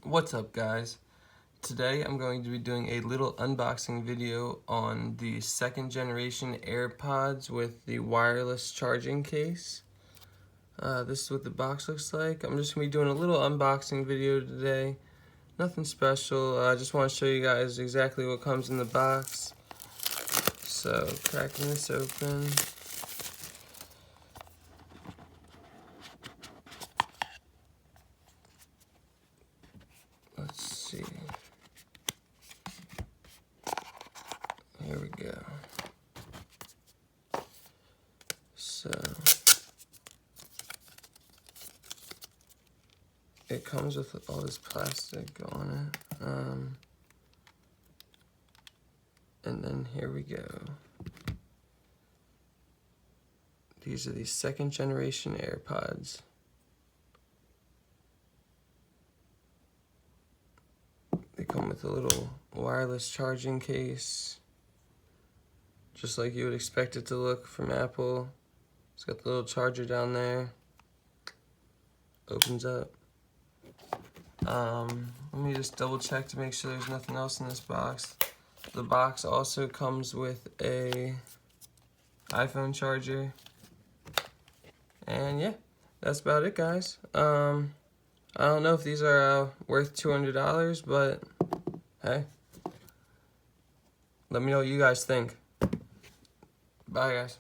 What's up, guys? Today I'm going to be doing a little unboxing video on the second generation AirPods with the wireless charging case. This is what the box looks like. I'm just going to be doing a little unboxing video today. Nothing special. I just want to show you guys exactly what comes in the box. So, cracking this open. Let's see. Here we go. So, it comes with all this plastic on it. And then here we go. These are the second generation AirPods. They come with a little wireless charging case, just like you would expect it to look from Apple. It's got the little charger down there. Opens up. Let me just double check to make sure there's nothing else in this box. The box also comes with a iPhone charger. And yeah, that's about it, guys. I don't know if these are worth $200, but hey, let me know what you guys think. Bye, guys.